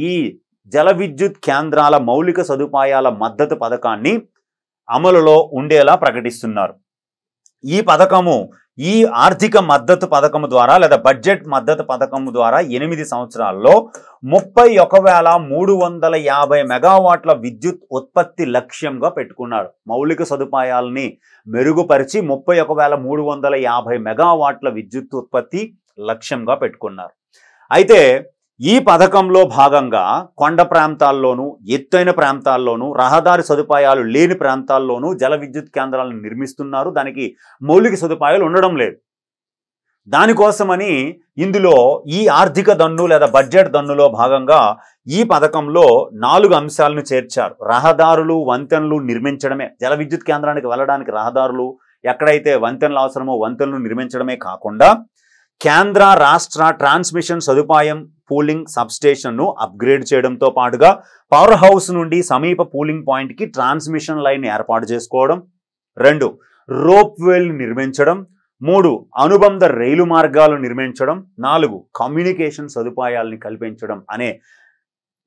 ఈ జల విద్యుత్ కేంద్రాల మౌలిక సదుపాయాల మద్దతు పథకాన్ని అమలులో ఉండేలా ప్రకటిస్తున్నారు. ఈ పథకము, ఈ ఆర్థిక మద్దతు పథకము ద్వారా లేదా బడ్జెట్ మద్దతు పథకము ద్వారా 8 సంవత్సరాల్లో 31,350 మెగావాట్ల విద్యుత్ ఉత్పత్తి లక్ష్యంగా పెట్టుకున్నారు. మౌలిక సదుపాయాలని మెరుగుపరిచి 31,350 మెగావాట్ల విద్యుత్ ఉత్పత్తి లక్ష్యంగా పెట్టుకున్నారు. అయితే ఈ పథకంలో భాగంగా కొండ ప్రాంతాల్లోనూ, ఎత్తైన ప్రాంతాల్లోనూ, రహదారి సదుపాయాలు లేని ప్రాంతాల్లోనూ జల విద్యుత్ కేంద్రాలను నిర్మిస్తున్నారు. దానికి మౌలిక సదుపాయాలు ఉండడం లేదు. దానికోసమని ఇందులో ఈ ఆర్థిక దన్ను లేదా బడ్జెట్ దన్నులో భాగంగా ఈ పథకంలో 4 అంశాలను చేర్చారు. రహదారులు, వంతెనలు నిర్మించడమే, జల విద్యుత్ కేంద్రానికి వెళ్ళడానికి రహదారులు, ఎక్కడైతే వంతెనలు అవసరమో వంతెనలు నిర్మించడమే కాకుండా కేంద్ర రాష్ట్ర ట్రాన్స్మిషన్ సదుపాయం పూలింగ్ సబ్స్టేషన్ను అప్గ్రేడ్ చేయడంతో పాటుగా పవర్ హౌస్ నుండి సమీప పూలింగ్ పాయింట్కి ట్రాన్స్మిషన్ లైన్ ఏర్పాటు చేసుకోవడం, 2 రోప్ వేల్ నిర్మించడం, 3 అనుబంధ రైలు మార్గాలు నిర్మించడం, 4 కమ్యూనికేషన్ సదుపాయాలని కల్పించడం అనే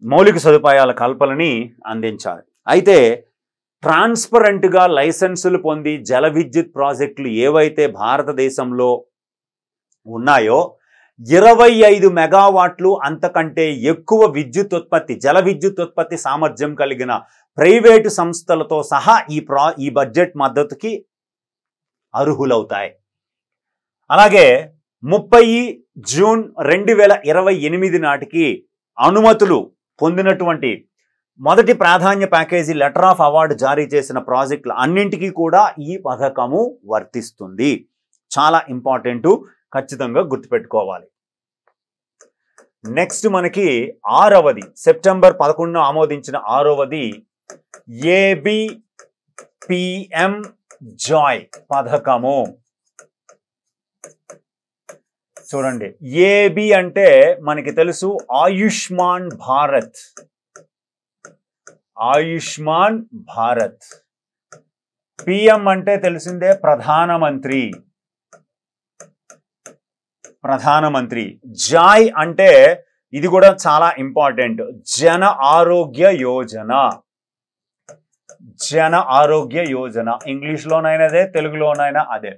మౌలిక సదుపాయాల కల్పనని అందించాలి. అయితే ట్రాన్స్పరెంట్గా లైసెన్సులు పొంది జల విద్యుత్ ప్రాజెక్టులు ఏవైతే భారతదేశంలో ఉన్నాయో 25 మెగావాట్లు అంతకంటే ఎక్కువ విద్యుత్ ఉత్పత్తి, జల విద్యుత్ ఉత్పత్తి సామర్థ్యం కలిగిన ప్రైవేటు సంస్థలతో సహా ఈ బడ్జెట్ మద్దతుకి అర్హులవుతాయి. అలాగే 30 జూన్ 2028 నాటికి అనుమతులు పొందినటువంటి మొదటి ప్రాధాన్య ప్యాకేజీ లెటర్ ఆఫ్ అవార్డు జారీ చేసిన ప్రాజెక్టులు అన్నింటికీ కూడా ఈ పథకము వర్తిస్తుంది. చాలా ఇంపార్టెంట్, ఖచ్చితంగా గుర్తుపెట్టుకోవాలి. నెక్స్ట్ మనకి 6వది, సెప్టెంబర్ 11 ఆమోదించిన 6వది ABPM జాయ్ పథకము. చూడండి, ఏబి అంటే మనకి తెలుసు ఆయుష్మాన్ భారత్, ఆయుష్మాన్ భారత్. పిఎం అంటే తెలిసిందే ప్రధానమంత్రి, ప్రధానమంత్రి. జాయ్ అంటే ఇది కూడా చాలా ఇంపార్టెంట్, జన ఆరోగ్య యోజన, జన ఆరోగ్య యోజన. ఇంగ్లీష్లోనైనా అదే, తెలుగులోనైనా అదే.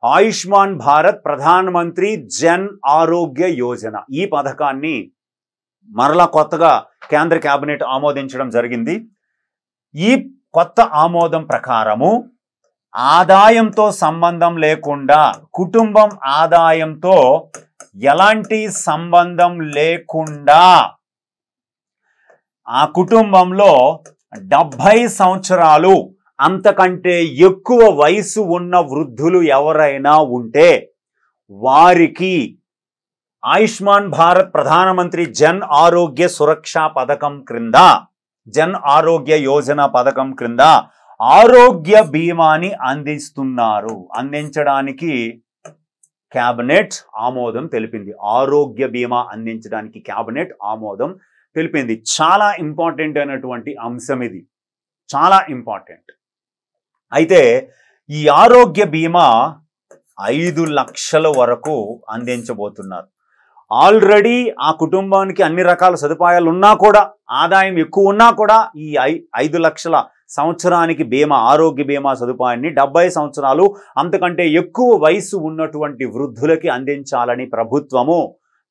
ఆయుష్మాన్ భారత్ ప్రధానమంత్రి జన్ ఆరోగ్య యోజన. ఈ పథకాన్ని మరలా కొత్తగా కేంద్ర కేబినెట్ ఆమోదించడం జరిగింది. ఈ కొత్త ఆమోదం ప్రకారము ఆదాయంతో సంబంధం లేకుండా, కుటుంబం ఆదాయంతో ఎలాంటి సంబంధం లేకుండా ఆ కుటుంబంలో 70 సంవత్సరాలు అంతకంటే ఎక్కువ వయసు ఉన్న వృద్ధులు ఎవరైనా ఉంటే వారికి ఆయుష్మాన్ భారత్ ప్రధానమంత్రి జన్ ఆరోగ్య సురక్ష పథకం క్రింద, జన్ ఆరోగ్య యోజన పథకం క్రింద ఆరోగ్య బీమాని అందించడానికి కేబినెట్ ఆమోదం తెలిపింది. ఆరోగ్య బీమా అందించడానికి కేబినెట్ ఆమోదం తెలిపింది. చాలా ఇంపార్టెంట్ అయినటువంటి అంశం ఇది, చాలా ఇంపార్టెంట్. అయితే ఈ ఆరోగ్య బీమా 5 లక్షల వరకు అందించబోతున్నారు. ఆల్రెడీ ఆ కుటుంబానికి అన్ని రకాల సదుపాయాలు ఉన్నా కూడా, ఆదాయం ఎక్కువ ఉన్నా కూడా ఈ 5 లక్షల సంవత్సరానికి బీమా, ఆరోగ్య బీమా సదుపాయాన్ని 70 సంవత్సరాలు అంతకంటే ఎక్కువ వయసు ఉన్నటువంటి వృద్ధులకి అందించాలని ప్రభుత్వము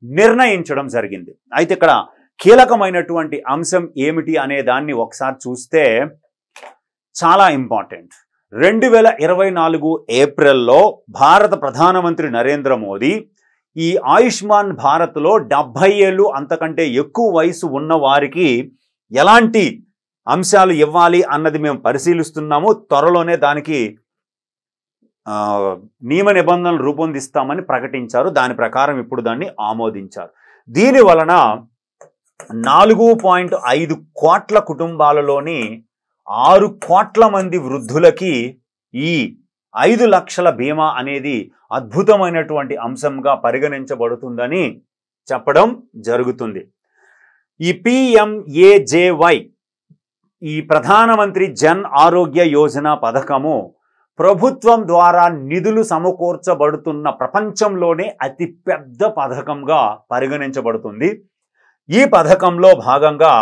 నిర్ణయించడం జరిగింది. అయితే ఇక్కడ కీలకమైనటువంటి అంశం ఏమిటి అనే దాన్ని ఒకసారి చూస్తే చాలా ఇంపార్టెంట్. 2024 ఏప్రిల్లో భారత ప్రధానమంత్రి నరేంద్ర మోదీ ఈ ఆయుష్మాన్ భారత్లో 70 ఏళ్ళు అంతకంటే ఎక్కువ వయసు ఉన్న వారికి ఎలాంటి అంశాలు ఇవ్వాలి అన్నది మేము పరిశీలిస్తున్నాము. త్వరలోనే దానికి నియమ నిబంధనలు రూపొందిస్తామని ప్రకటించారు. దాని ప్రకారం ఇప్పుడు దాన్ని ఆమోదించారు. దీని వలన 4.5 కోట్ల కుటుంబాలలోని 6 కోట్ల మంది వృద్ధులకి ఈ 5 లక్షల బీమా అనేది అద్భుతమైనటువంటి అంశంగా పరిగణించబడుతుందని చెప్పడం జరుగుతుంది. ఈ PMAJY ఈ ప్రధానమంత్రి జన్ ఆరోగ్య యోజన పథకము ప్రభుత్వం ద్వారా నిధులు సమకూర్చబడుతున్న ప్రపంచంలోనే అతిపెద్ద పథకంగా పరిగణించబడుతుంది. ఈ పథకంలో భాగంగా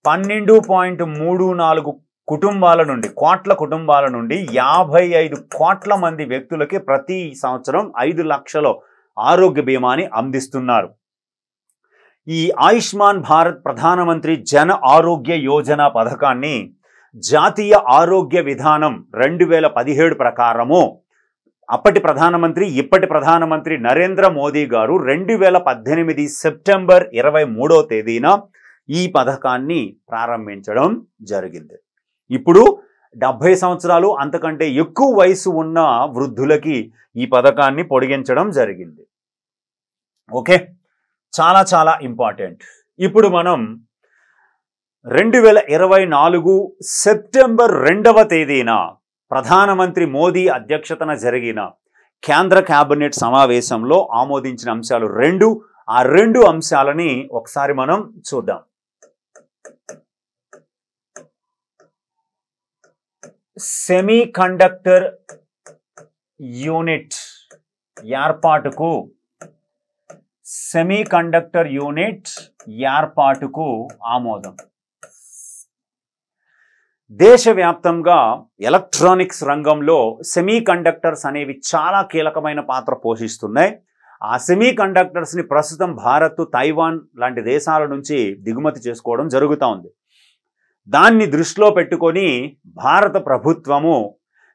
12.34 కోట్ల కుటుంబాల నుండి 55 కోట్ల మంది వ్యక్తులకి ప్రతి సంవత్సరం 5 లక్షల ఆరోగ్య బీమాని అందిస్తున్నారు. ఈ ఆయుష్మాన్ భారత్ ప్రధానమంత్రి జన ఆరోగ్య యోజన పథకాన్ని జాతీయ ఆరోగ్య విధానం 2017 ప్రకారము అప్పటి ప్రధానమంత్రి ఇప్పటి ప్రధానమంత్రి నరేంద్ర మోదీ గారు 2018 సెప్టెంబర్ 23వ తేదీన ఈ పథకాన్ని ప్రారంభించడం జరిగింది. ఇప్పుడు 70 సంవత్సరాలు అంతకంటే ఎక్కువ వయసు ఉన్న వృద్ధులకి ఈ పథకాన్ని పొడిగించడం జరిగింది. ఓకే, చాలా చాలా ఇంపార్టెంట్. ఇప్పుడు మనం 2024 సెప్టెంబర్ 2వ తేదీన ప్రధానమంత్రి మోదీ అధ్యక్షతన జరిగిన కేంద్ర కేబినెట్ సమావేశంలో ఆమోదించిన అంశాలు 2. ఆ 2 అంశాలని ఒకసారి మనం చూద్దాం. సెమీ కండక్టర్ యూనిట్ ఏర్పాటుకు ఆమోదం. దేశవ్యాప్తంగా ఎలక్ట్రానిక్స్ రంగంలో సెమీ కండక్టర్స్ అనేవి చాలా కీలకమైన పాత్ర పోషిస్తున్నాయి. ఆ సెమీ కండక్టర్స్ని ప్రస్తుతం భారత్, తైవాన్ లాంటి దేశాల నుంచి దిగుమతి చేసుకోవడం జరుగుతూ ఉంది. దాన్ని దృష్టిలో పెట్టుకొని భారత ప్రభుత్వము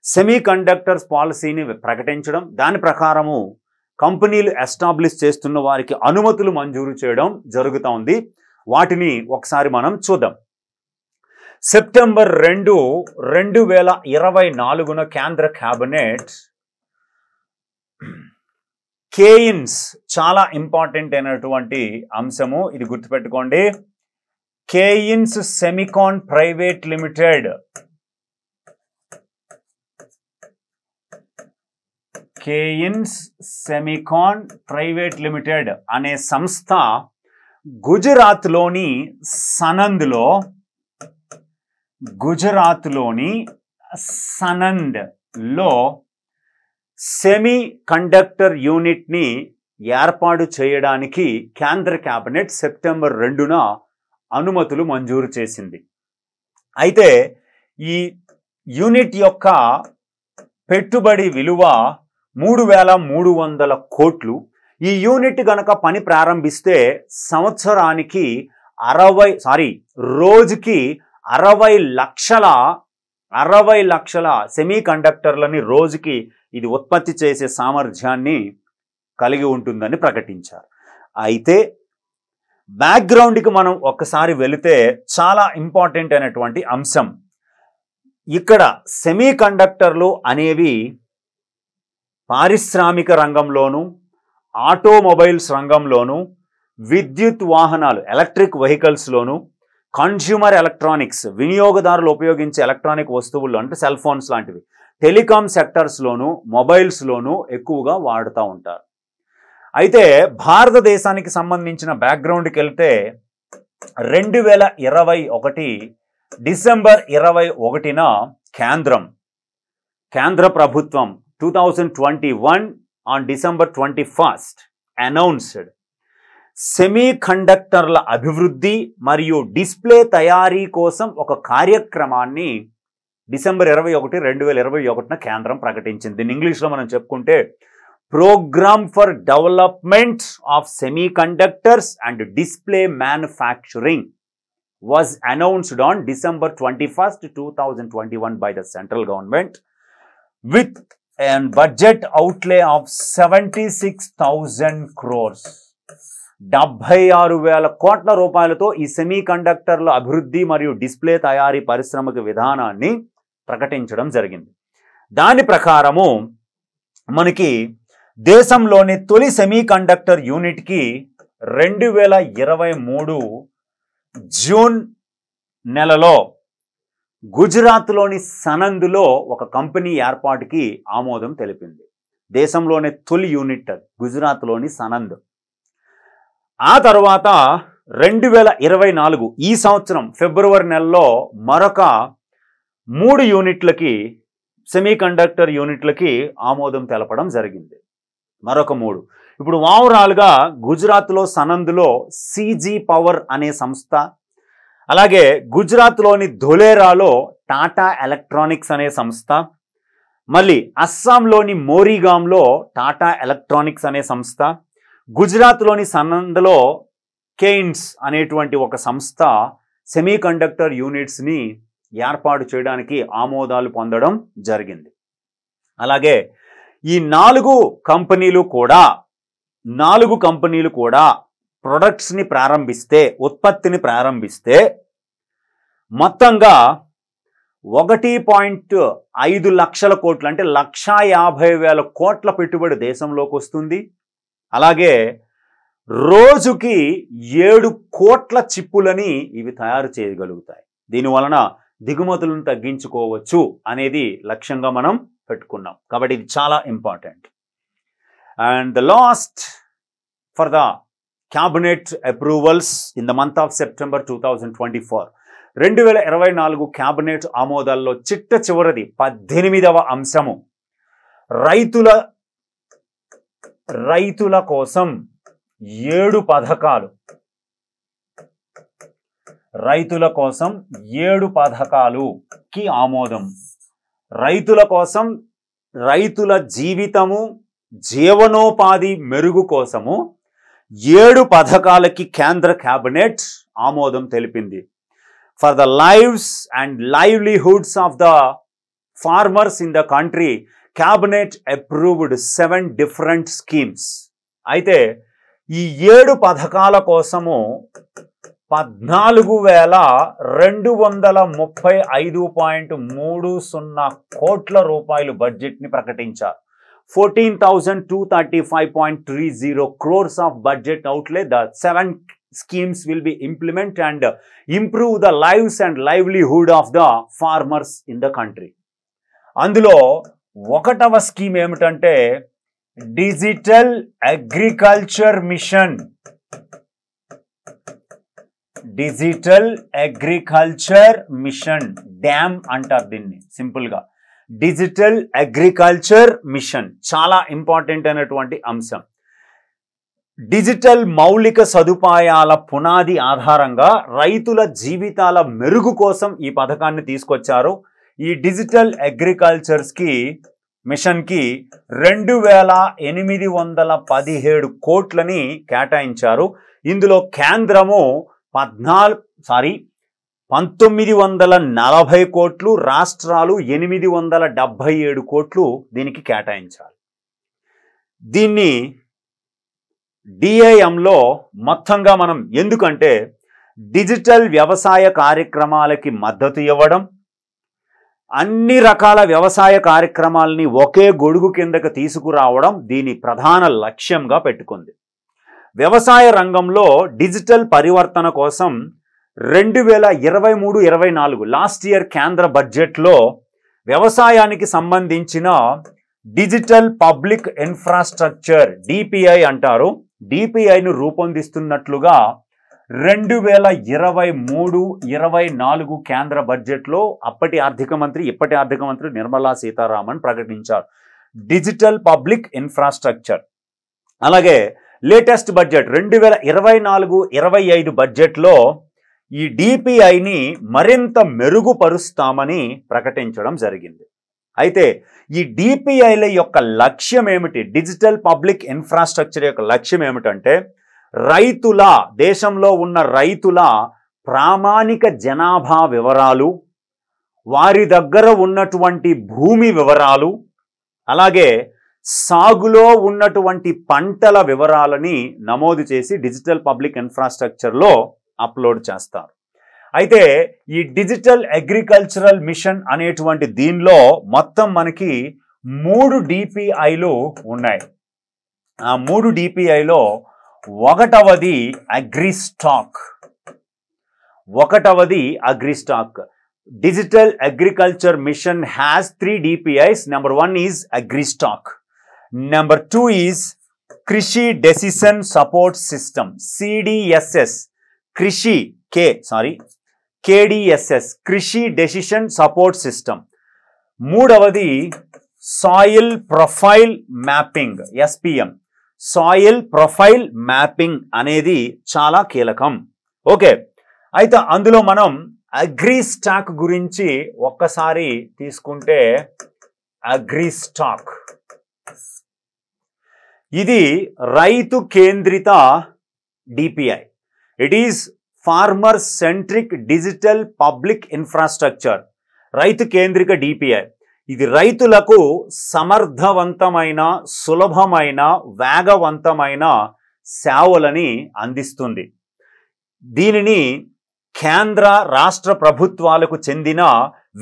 సెమీ కండక్టర్స్ పాలసీని ప్రకటించడం, దాని ప్రకారము కంపెనీలు ఎస్టాబ్లిష్ చేస్తున్న వారికి అనుమతులు మంజూరు చేయడం జరుగుతూ ఉంది. వాటిని ఒకసారి మనం చూద్దాం. సెప్టెంబర్ 2, 2024 కేంద్ర కేబినెట్ కేయిన్స్ చాలా ఇంపార్టెంట్ అయినటువంటి అంశము, ఇది గుర్తుపెట్టుకోండి. కేయిన్స్ సెమికాన్ ప్రైవేట్ లిమిటెడ్ అనే సంస్థ గుజరాత్లోని సనంద్లో సెమీ కండక్టర్ యూనిట్ని ఏర్పాటు చేయడానికి కేంద్ర కేబినెట్ సెప్టెంబర్ 2న అనుమతులు మంజూరు చేసింది. అయితే ఈ యూనిట్ యొక్క పెట్టుబడి విలువ 3,300 కోట్లు. ఈ యూనిట్ గనక పని ప్రారంభిస్తే సంవత్సరానికి రోజుకి 60 లక్షల సెమీ కండక్టర్లని రోజుకి ఇది ఉత్పత్తి చేసే సామర్థ్యాన్ని కలిగి ఉంటుందని ప్రకటించారు. అయితే బ్యాక్గ్రౌండ్కి మనం ఒక్కసారి వెళితే చాలా ఇంపార్టెంట్ అయినటువంటి అంశం, ఇక్కడ సెమీ కండక్టర్లు అనేవి పారిశ్రామిక రంగంలోను, ఆటోమొబైల్స్ రంగంలోను, విద్యుత్ వాహనాలు ఎలక్ట్రిక్ వెహికల్స్లోను, కన్స్యూమర్ ఎలక్ట్రానిక్స్ వినియోగదారులు ఉపయోగించే ఎలక్ట్రానిక్ వస్తువుల్లో అంటే సెల్ ఫోన్స్ లాంటివి, టెలికాం సెక్టర్స్లోను, మొబైల్స్లోను ఎక్కువగా వాడుతూ ఉంటారు. అయితే భారతదేశానికి సంబంధించిన బ్యాక్గ్రౌండ్కి వెళ్తే 2021 డిసెంబర్ 21న కేంద్ర ప్రభుత్వం 2021 ఆన్ December 21 అనౌన్స్డ్ సెమీ కండక్టర్ల అభివృద్ధి మరియు డిస్ప్లే తయారీ కోసం ఒక కార్యక్రమాన్ని డిసెంబర్ 21, 2021న కేంద్రం ప్రకటించింది. దీన్ని ఇంగ్లీష్లో మనం చెప్పుకుంటే programme for development of semiconductors and display manufacturing was announced on December 21st, 2021 by the central government with a budget outlay of 76,000 crores. 76,000 కోట్ల రూపాయలతో ఈ సెమీ కండక్టర్ల అభివృద్ధి మరియు డిస్ప్లే తయారీ పరిశ్రమకు విధానాన్ని ప్రకటించడం జరిగింది. దాని ప్రకారము మనకి దేశంలోని తొలి సెమీ కండక్టర్ యూనిట్కి 2023 జూన్ నెలలో గుజరాత్లోని సనంద్లో ఒక కంపెనీ ఏర్పాటుకి ఆమోదం తెలిపింది. దేశంలోనే తొలి యూనిట్ అది గుజరాత్లోని సనంద్. ఆ తర్వాత 2024 ఈ సంవత్సరం ఫిబ్రవరి నెలలో మరొక 3 యూనిట్లకి సెమీకండక్టర్ యూనిట్లకి ఆమోదం తెలపడం జరిగింది. మరొక 3. ఇప్పుడు ఓవరాల్గా గుజరాత్లో సనంద్లో సిజీ పవర్ అనే సంస్థ, అలాగే గుజరాత్లోని ధోలేరాలో టాటా ఎలక్ట్రానిక్స్ అనే సంస్థ, మళ్ళీ అస్సాంలోని మోరీగాంలో టాటా ఎలక్ట్రానిక్స్ అనే సంస్థ, గుజరాత్లోని సనంద్లో కెయిన్స్ అనేటువంటి ఒక సంస్థ సెమీకండక్టర్ యూనిట్స్ని ఏర్పాటు చేయడానికి ఆమోదాలు పొందడం జరిగింది. అలాగే ఈ 4 కంపెనీలు కూడా ప్రొడక్ట్స్ని ప్రారంభిస్తే, ఉత్పత్తిని ప్రారంభిస్తే మొత్తంగా 1.5 లక్షల కోట్లు అంటే 1,50,000 కోట్ల పెట్టుబడి దేశంలోకి వస్తుంది. అలాగే రోజుకి 7 కోట్ల చిప్పులని ఇవి తయారు చేయగలుగుతాయి. దీనివలన దిగుమతులను తగ్గించుకోవచ్చు అనేది లక్ష్యంగా మనం పెట్టుకున్నాం. కాబట్టి ఇది చాలా important. And the last for the cabinet approvals in the month of September 2024 2024 cabinet ఆమోదాల్లో చిట్ట చివరిది 18వ అంశము రైతుల కోసం 7 పథకాలు. రైతుల కోసం 7 పథకాలుకి ఆమోదం. రైతుల కోసం, రైతుల జీవితము, జీవనోపాధి మెరుగు కోసము 7 పథకాలకి కేంద్ర క్యాబినెట్ ఆమోదం తెలిపింది. For the lives and livelihoods of the farmers in the country cabinet approved 7 different schemes. అయితే ఈ 7 పథకాల కోసము 14,235.30 కోట్ల రూపాయలు బడ్జెట్ని ప్రకటించారు. 14,235.30 crores of budget outlay. The 7 schemes will be implemented and improve the lives and livelihood of the farmers in the country. అందులో 1వ స్కీమ్ ఏమిటంటే digital agriculture machine. Digital agriculture machine, dam అంటారు దీన్ని సింపుల్గా. డిజిటల్ అగ్రికల్చర్ మిషన్ చాలా important అయినటువంటి అంశం. Digital మౌలిక సదుపాయాల పునాది ఆధారంగా రైతుల జీవితాల మెరుగు కోసం ఈ పథకాన్ని తీసుకొచ్చారు. ఈ డిజిటల్ అగ్రికల్చర్స్కి మిషన్కి 2,817 కోట్లని కేటాయించారు. ఇందులో కేంద్రము 1940 కోట్లు, రాష్ట్రాలు 877 కోట్లు దీనికి కేటాయించాలి. దీన్ని డిఐఎంలో మొత్తంగా మనం ఎందుకంటే డిజిటల్ వ్యవసాయ కార్యక్రమాలకి మద్దతు ఇవ్వడం, అన్ని రకాల వ్యవసాయ కార్యక్రమాలని ఒకే గొడుగు కిందకు తీసుకురావడం దీని ప్రధాన లక్ష్యంగా పెట్టుకుంది. వ్యవసాయ రంగంలో డిజిటల్ పరివర్తన కోసం 2023-24 లాస్ట్ ఇయర్ కేంద్ర బడ్జెట్లో వ్యవసాయానికి సంబంధించిన డిజిటల్ పబ్లిక్ ఇన్ఫ్రాస్ట్రక్చర్ డిపిఐ అంటారు, డిపిఐను రూపొందిస్తున్నట్లుగా 2023-24 కేంద్ర బడ్జెట్లో ఇప్పటి ఆర్థిక మంత్రి నిర్మలా సీతారామన్ ప్రకటించారు డిజిటల్ పబ్లిక్ ఇన్ఫ్రాస్ట్రక్చర్. అలాగే లేటెస్ట్ బడ్జెట్ 2024-25 బడ్జెట్లో ఈ డిపిఐని మరింత మెరుగుపరుస్తామని ప్రకటించడం జరిగింది. అయితే ఈ డిపిఐల యొక్క లక్ష్యం ఏమిటి? డిజిటల్ పబ్లిక్ ఇన్ఫ్రాస్ట్రక్చర్ యొక్క లక్ష్యం ఏమిటంటే దేశంలో ఉన్న రైతుల ప్రామాణిక జనాభా వివరాలు, వారి దగ్గర ఉన్నటువంటి భూమి వివరాలు, అలాగే సాగులో ఉన్నటువంటి పంటల వివరాలని నమోదు చేసి డిజిటల్ పబ్లిక్ ఇన్ఫ్రాస్ట్రక్చర్లో అప్లోడ్ చేస్తారు. అయితే ఈ డిజిటల్ అగ్రికల్చరల్ మిషన్ అనేటువంటి దీనిలో మొత్తం మనకి 3 డిపిఐలు ఉన్నాయి. ఆ 3 డిపిఐలో ఒకటవది AgriStack. Digital Agriculture Mission has 3 DPIs. Number 1 is AgriStock. Number 2 is Krishi Decision Support System, CDSS. KDSS, Krishi Decision Support System. మూడవది Soil Profile Mapping, SPM. Soil Profile Mapping అనేది చాలా కీలకం. ఓకే, అయితే అందులో మనం అగ్రిస్టాక్ గురించి ఒక్కసారి తీసుకుంటే అగ్రిస్టాక్ ఇది రైతు కేంద్రిత DPI. It is farmer centric digital public infrastructure. రైతు కేంద్రిక డిపిఐ ఇది రైతులకు సమర్థవంతమైన, సులభమైన, వేగవంతమైన సేవలని అందిస్తుంది. దీనిని కేంద్ర రాష్ట్ర ప్రభుత్వాలకు చెందిన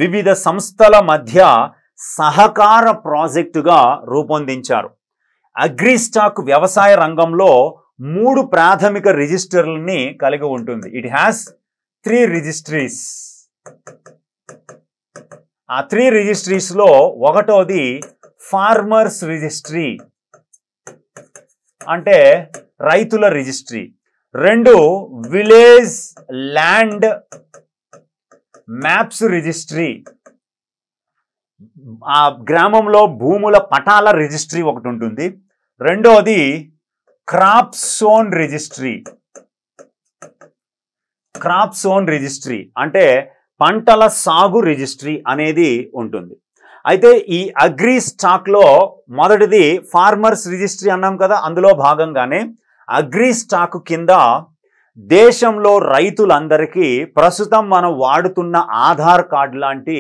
వివిధ సంస్థల మధ్య సహకార ప్రాజెక్టుగా రూపొందించారు. అగ్రిస్టాక్ వ్యవసాయ రంగంలో 3 ప్రాథమిక రిజిస్టర్లని కలిగి ఉంటుంది. It has 3 registries. ఆ 3 రిజిస్ట్రీస్లో ఒకటోది ఫార్మర్స్ రిజిస్ట్రీ, అంటే రైతుల registry. 2 village land maps registry, ఆ గ్రామంలో భూముల పటాల రిజిస్ట్రీ ఒకటి ఉంటుంది. రెండోది క్రాప్ జోన్ రిజిస్ట్రీ అంటే పంటల సాగు రిజిస్ట్రీ అనేది ఉంటుంది. అయితే ఈ అగ్రి స్టాక్ లో మొదటిది ఫార్మర్స్ రిజిస్ట్రీ అన్నాం కదా, అందులో భాగంగానే అగ్రి స్టాక్ కింద దేశంలో రైతులందరికీ ప్రస్తుతం మనం వాడుతున్న ఆధార్ కార్డు లాంటి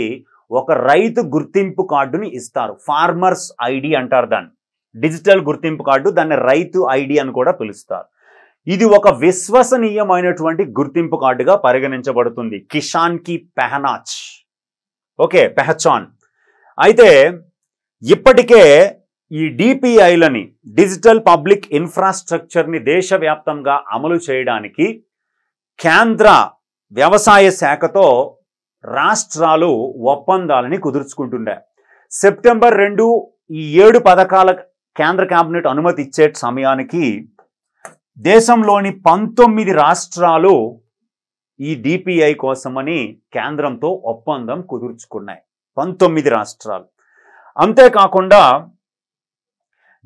ఒక రైతు గుర్తింపు కార్డుని ఇస్తారు. ఫార్మర్స్ ఐడి అంటారు దాన్ని, డిజిటల్ గుర్తింపు కార్డు, దాన్ని రైతు ఐడి అని కూడా పిలుస్తారు. ఇది ఒక విశ్వసనీయమైనటువంటి గుర్తింపు కార్డుగా పరిగణించబడుతుంది. కిసాన్ కి పెహనాచ్, ఓకే, పెహచాన్. అయితే ఇప్పటికే ఈ డిపిఐలని, డిజిటల్ పబ్లిక్ ఇన్ఫ్రాస్ట్రక్చర్ని దేశవ్యాప్తంగా అమలు చేయడానికి కేంద్ర వ్యవసాయ శాఖతో రాష్ట్రాలు ఒప్పందాలని కుదుర్చుకుంటుండే. సెప్టెంబర్ 2 ఈ 7 పథకాల కేంద్ర కేబినెట్ అనుమతి ఇచ్చే సమయానికి దేశంలోని 19 రాష్ట్రాలు ఈ డిపిఐ కోసమని కేంద్రంతో ఒప్పందం కుదుర్చుకున్నాయి. 19 రాష్ట్రాలు. అంతేకాకుండా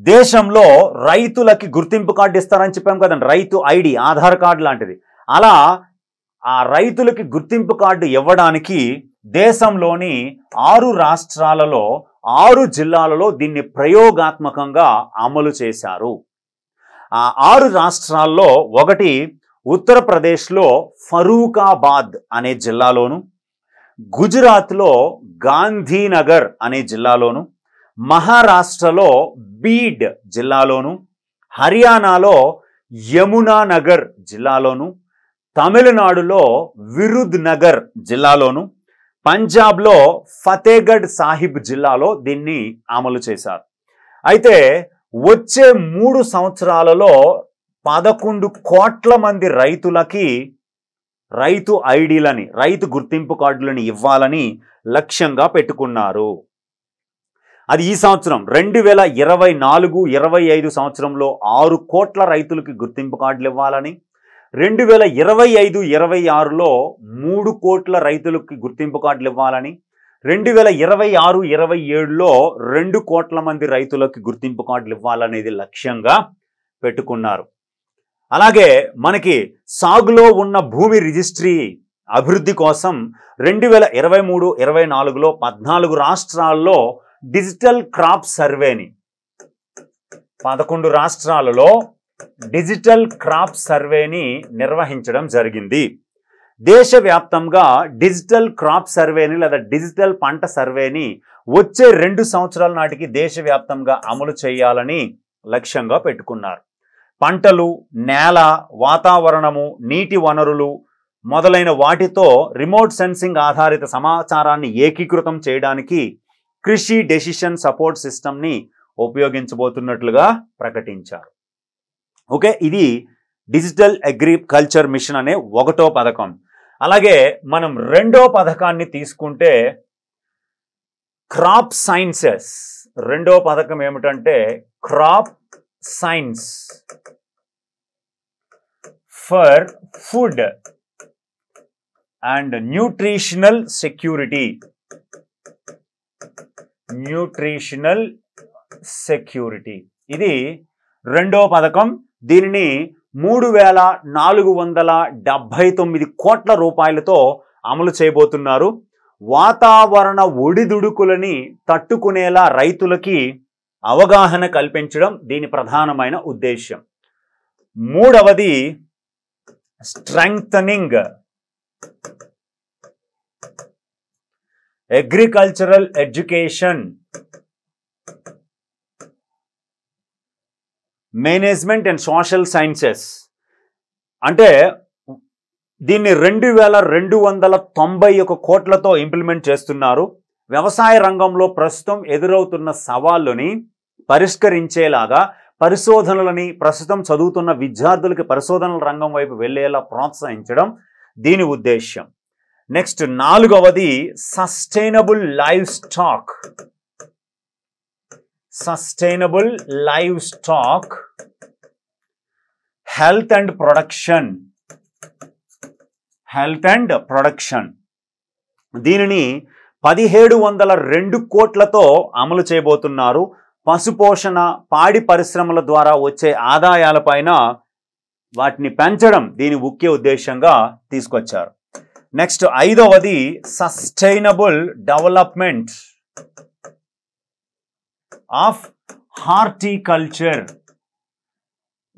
దేశంలో రైతులకి గుర్తింపు కార్డు ఇస్తారని చెప్పాం కదండి, రైతు ఐడి, ఆధార్ కార్డు లాంటిది. అలా ఆ రైతులకి గుర్తింపు కార్డు ఇవ్వడానికి దేశంలోని 6 రాష్ట్రాలలో 6 జిల్లాలలో దీన్ని ప్రయోగాత్మకంగా అమలు చేశారు. ఆ 6 రాష్ట్రాల్లో ఒకటి ఉత్తరప్రదేశ్లో ఫరూకాబాద్ అనే జిల్లాలోను, గుజరాత్లో గాంధీనగర్ అనే జిల్లాలోను, మహారాష్ట్రలో బీడ్ జిల్లాలోను, హర్యానాలో యమునానగర్ జిల్లాలోను, తమిళనాడులో విరుద్ నగర్ జిల్లాలోను, పంజాబ్లో ఫతేగఢ్ సాహిబ్ జిల్లాలో దీన్ని అమలు చేశారు. అయితే వచ్చే 3 సంవత్సరాలలో 11 కోట్ల మంది రైతులకి రైతు ఐడీలని, రైతు గుర్తింపు కార్డులని ఇవ్వాలని లక్ష్యంగా పెట్టుకున్నారు. అది ఈ సంవత్సరం 2024-25 సంవత్సరంలో 6 కోట్ల రైతులకి గుర్తింపు కార్డులు ఇవ్వాలని, 2025-26లో 3 కోట్ల రైతులకి గుర్తింపు కార్డులు ఇవ్వాలని, 2026-27లో 2 కోట్ల మంది రైతులకి గుర్తింపు కార్డులు ఇవ్వాలనేది లక్ష్యంగా పెట్టుకున్నారు. అలాగే మనకి సాగులో ఉన్న భూమి రిజిస్ట్రీ అభివృద్ధి కోసం 2023-24లో 14 రాష్ట్రాల్లో డిజిటల్ క్రాప్ సర్వేని 11 రాష్ట్రాలలో డిజిటల్ క్రాప్ సర్వేని నిర్వహించడం జరిగింది. దేశవ్యాప్తంగా డిజిటల్ క్రాప్ సర్వేని లేదా డిజిటల్ పంట సర్వేని వచ్చే 2 సంవత్సరాల నాటికి దేశవ్యాప్తంగా అమలు చేయాలని లక్ష్యంగా పెట్టుకున్నారు. పంటలు, నేల, వాతావరణము, నీటి వనరులు మొదలైన వాటితో రిమోట్ సెన్సింగ్ ఆధారిత సమాచారాన్ని ఏకీకృతం చేయడానికి కృషి డెసిషన్ సపోర్ట్ సిస్టమ్ని ఉపయోగించబోతున్నట్లుగా ప్రకటించారు. ఓకే, ఇది డిజిటల్ అగ్రికల్చర్ మిషన్ అనే 1వ పథకం. అలాగే మనం 2వ పథకాన్ని తీసుకుంటే క్రాప్ సైన్సెస్. 2వ పథకం ఏమిటంటే crop science for food and nutritional security. Nutritional security ఇది 2వ పథకం. దీనిని 3,479 కోట్ల రూపాయలతో అమలు చేయబోతున్నారు. వాతావరణ ఒడిదుడుకులని తట్టుకునేలా రైతులకి అవగాహన కల్పించడం దీని ప్రధానమైన ఉద్దేశ్యం. 3వది strengthening agricultural education, management and social sciences. అంటే దీన్ని 2,291 కోట్లతో ఇంప్లిమెంట్ చేస్తున్నారు. వ్యవసాయ రంగంలో ప్రస్తుతం ఎదురవుతున్న సవాళ్ళని పరిష్కరించేలాగా పరిశోధనలని ప్రస్తుతం చదువుతున్న విద్యార్థులకి పరిశోధనల రంగం వైపు వెళ్ళేలా ప్రోత్సహించడం దీని ఉద్దేశ్యం. నెక్స్ట్ 4వది sustainable livestock. Sustainable livestock health and production. Health and production దీనిని 1,702 కోట్లతో అమలు చేయబోతున్నారు. పశుపోషణ, పాడి పరిశ్రమల ద్వారా వచ్చే ఆదాయాలపైన వాటిని పెంచడం దీని ముఖ్య ఉద్దేశంగా తీసుకొచ్చారు. నెక్స్ట్ 5వది సస్టైనబుల్ డెవలప్మెంట్ ఆఫ్ హార్టికల్చర్.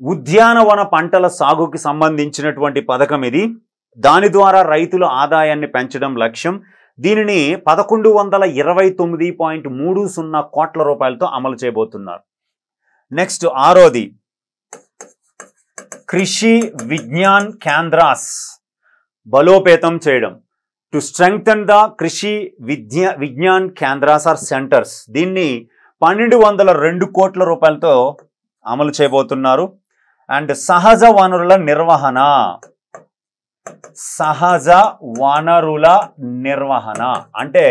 ఉద్యానవన పంటల సాగుకి సంబంధించినటువంటి పథకం ఇది. దాని ద్వారా రైతుల ఆదాయాన్ని పెంచడం లక్ష్యం. దీనిని 1,129.30 కోట్ల రూపాయలతో అమలు చేయబోతున్నారు. నెక్స్ట్ 6వది కృషి విజ్ఞాన్ కేంద్రాస్ బలోపేతం చేయడం. టు స్ట్రెంగ్థెన్ ద కృషి విజ్ఞాన్ కేంద్రాస్ ఆర్ సెంటర్స్. దీన్ని 1,202 కోట్ల రూపాయలతో అమలు చేయబోతున్నారు. అండ్ సహజ వనరుల నిర్వహణ. సహజ వనరుల నిర్వహణ అంటే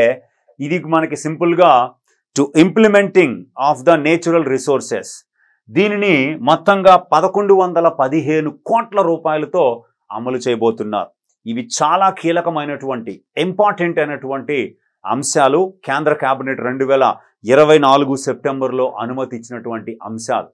ఇది మనకి సింపుల్గా to implementing of the natural resources. దీనిని మొత్తంగా 1,115 కోట్ల రూపాయలతో అమలు చేయబోతున్నారు. ఇవి చాలా కీలకమైనటువంటి ఇంపార్టెంట్ అయినటువంటి అంశాలు. కేంద్ర కేబినెట్ 2024 సెప్టెంబర్లో అనుమతి ఇచ్చినటువంటి అంశాలు.